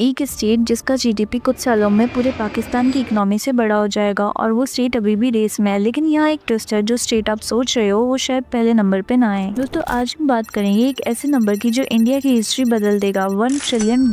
एक स्टेट जिसका जीडीपी कुछ सालों में पूरे पाकिस्तान की इकोनॉमी से बड़ा हो जाएगा और वो स्टेट अभी भी रेस में है। लेकिन यहाँ एक ट्विस्ट है, जो स्टेट आप सोच रहे हो वो शायद पहले नंबर पे ना आए। दोस्तों आज हम बात करेंगे एक ऐसे नंबर की जो इंडिया की हिस्ट्री बदल देगा। $1 ट्रिलियन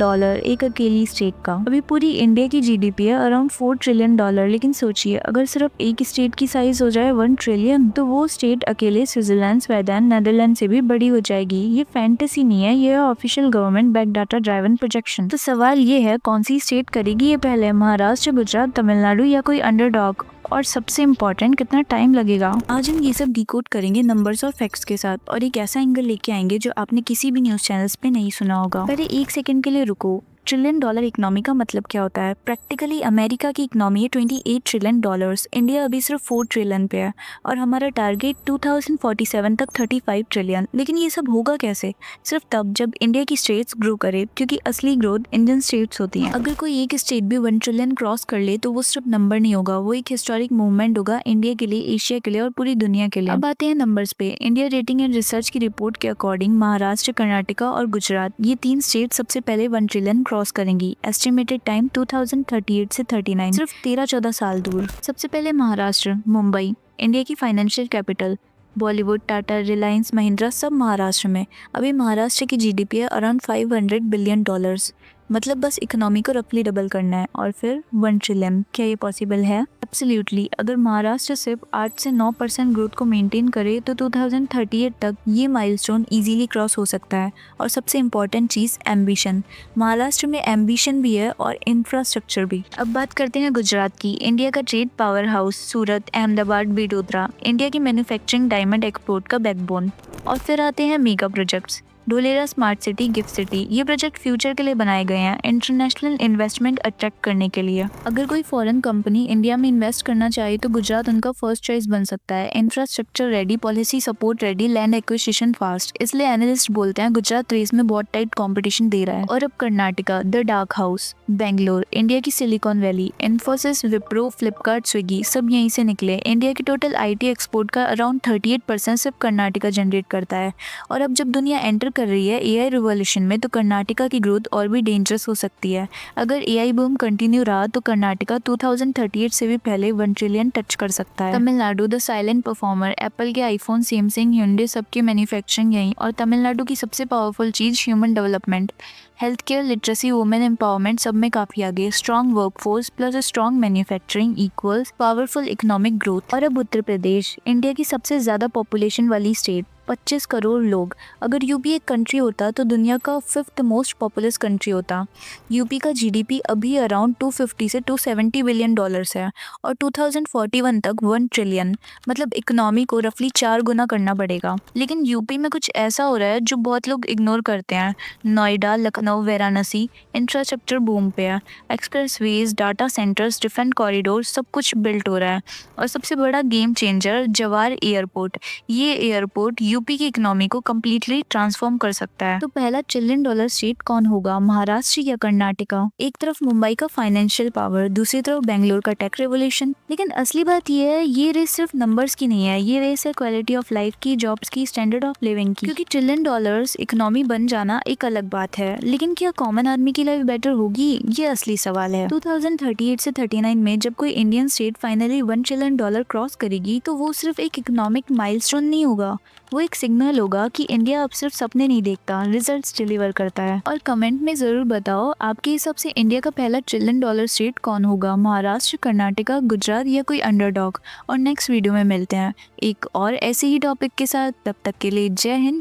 एक अकेली स्टेट का। अभी पूरी इंडिया की जीडीपी है अराउंड $4 ट्रिलियन। लेकिन सोचिए, अगर सिर्फ एक स्टेट की साइज हो जाए 1 ट्रिलियन, तो वो स्टेट अकेले स्विट्जरलैंड, स्वीडन, नेदरलैंड से भी बड़ी हो जाएगी। ये फैंटेसी नहीं है, ये official government back data driven projection. तो सवाल ये है, कौन सी स्टेट करेगी ये पहले? महाराष्ट्र, गुजरात, तमिलनाडु या कोई अंडरडॉग? और सबसे इम्पोर्टेंट, कितना टाइम लगेगा? आज हम ये सब डिकोड करेंगे नंबर्स और फैक्ट्स के साथ, और एक ऐसा एंगल लेके आएंगे जो आपने किसी भी न्यूज चैनल्स पे नहीं सुना होगा। पहले एक सेकंड के लिए रुको। $1 ट्रिलियन इकोनॉमी का मतलब क्या होता है? प्रैक्टिकली अमेरिका की इकोनॉमी है $28 ट्रिलियन। इंडिया अभी सिर्फ 4 ट्रिलियन पे है और हमारा टारगेट 2047 तक 35 ट्रिलियन। लेकिन ये सब होगा कैसे? सिर्फ तब जब इंडिया की स्टेट्स ग्रो करे, क्योंकि असली ग्रोथ इंडियन स्टेट्स होती हैं। अगर कोई एक स्टेट भी 1 ट्रिलियन क्रॉस कर ले तो वो सिर्फ नंबर नहीं होगा, वो एक हिस्टोरिक मूवमेंट होगा इंडिया के लिए, एशिया के लिए और पूरी दुनिया के लिए। अब आते हैं नंबर्स पे। इंडिया रेटिंग एंड रिसर्च की रिपोर्ट के अकॉर्डिंग महाराष्ट्र, कर्नाटका और गुजरात, ये 3 स्टेट सबसे पहले 1 ट्रिलियन क्रॉस करेंगी। एस्टिमेटेड टाइम 2038 से 39, सिर्फ 13-14 साल दूर। सबसे पहले महाराष्ट्र, मुंबई, इंडिया की फाइनेंशियल कैपिटल। बॉलीवुड, टाटा, रिलायंस, महिंद्रा सब महाराष्ट्र में। अभी महाराष्ट्र की जीडीपी है अराउंड $500 बिलियन। मतलब बस इकोनॉमी को रफली डबल करना है और फिर 1 ट्रिलियन। क्या ये पॉसिबल है? एब्सोल्युटली। अगर महाराष्ट्र सिर्फ 8 से 9% ग्रोथ को मेंटेन करे तो 2038 तक ये माइलस्टोन इजीली क्रॉस हो सकता है। और सबसे इम्पोर्टेंट चीज़, एम्बिशन। महाराष्ट्र में एम्बिशन भी है और इंफ्रास्ट्रक्चर भी। अब बात करते हैं गुजरात की। इंडिया का ट्रेड पावर हाउस, सूरत, अहमदाबाद, बिडोदरा, इंडिया की मैन्युफैक्चरिंग, डायमंड एक्सपोर्ट का बैकबोन। और फिर आते हैं mega projects. Dholera smart city, gift city, ये प्रोजेक्ट फ्यूचर के लिए बनाए गए हैं, इंटरनेशनल इन्वेस्टमेंट अट्रैक्ट करने के लिए। अगर कोई फॉरेन कंपनी इंडिया में इन्वेस्ट करना चाहे तो गुजरात उनका फर्स्ट चॉइस बन सकता है। Infrastructure ready, policy support ready, land acquisition fast. इसलिए एनालिस्ट बोलते हैं गुजरात रेस में बहुत टाइट कॉम्पिटिशन दे रहा है। और अब Karnataka, the dark horse, Bangalore, India की सिलिकॉन वैली, इन्फोसिस, विप्रो, फ्लिपकार्ट, स्विगी सब यहीं से निकले। इंडिया की टोटल आईटी एक्सपोर्ट का अराउंड 38% सिर्फ कर्नाटका जनरेट करता है। और अब जब दुनिया एंटर कर रही है एआई रिवॉल्यूशन में, तो कर्नाटका की ग्रोथ और भी डेंजरस हो सकती है। अगर एआई बूम कंटिन्यू रहा तो कर्नाटका 2038 से भी पहले 1 ट्रिलियन टच कर सकता है। Tamil Nadu, the silent performer, Apple के आईफोन, सैमसंग, hyundai सबकी मैन्युफैक्चरिंग यहीं। और तमिलनाडु की सबसे पावरफुल चीज human development, health care, literacy, women empowerment सब में काफी आगे। Strong workforce plus strong manufacturing equals powerful economic growth. और अब उत्तर प्रदेश, इंडिया की सबसे ज्यादा पॉपुलेशन वाली स्टेट, 25 करोड़ लोग। अगर यूपी एक कंट्री होता तो दुनिया का 5th मोस्ट पॉपुलस कंट्री होता। यूपी का जीडीपी अभी अराउंड 250 से 270 बिलियन डॉलर्स है और 2041 तक 1 ट्रिलियन। मतलब इकोनॉमी को रफली 4 गुना करना पड़ेगा। लेकिन यूपी में कुछ ऐसा हो रहा है जो बहुत लोग इग्नोर करते हैं। नोएडा, लखनऊ, वाराणसी इंफ्रास्ट्रक्चर बूम पे है। Expressways, data centres, defence corridor सब कुछ बिल्ट हो रहा है। और सबसे बड़ा गेम चेंजर, जवार एयरपोर्ट। ये एयरपोर्ट यूपी की इकोनॉमी को कम्प्लीटली ट्रांसफॉर्म कर सकता है। तो पहला $1 ट्रिलियन स्टेट कौन होगा, महाराष्ट्र या कर्नाटका? एक तरफ मुंबई का फाइनेंशियल पावर, दूसरी तरफ बेंगलोर का टेक रेवोल्यूशन। लेकिन असली बात यह है, ये रेस सिर्फ नंबर्स की नहीं है, ये रेस है क्वालिटी ऑफ लाइफ की, जॉब्स की, स्टैंडर्ड ऑफ लिविंग की। क्योंकि $1 ट्रिलियन इकोनॉमी बन जाना एक अलग बात है, लेकिन क्या कॉमन आदमी की लाइफ बेटर होगी, ये असली सवाल है। 2038 से 39 में जब कोई Indian state finally $1 trillion cross करेगी तो वो सिर्फ एक इकोनॉमिक माइलस्टोन नहीं होगा, वो एक सिग्नल होगा कि इंडिया अब सिर्फ सपने नहीं देखता, रिजल्ट्स डिलीवर करता है। और कमेंट में जरूर बताओ, आपके हिसाब से इंडिया का पहला $1 ट्रिलियन स्टेट कौन होगा, महाराष्ट्र, कर्नाटका, गुजरात या कोई अंडरडॉग? और नेक्स्ट वीडियो में मिलते हैं एक और ऐसे ही टॉपिक के साथ। तब तक के लिए जय हिंद,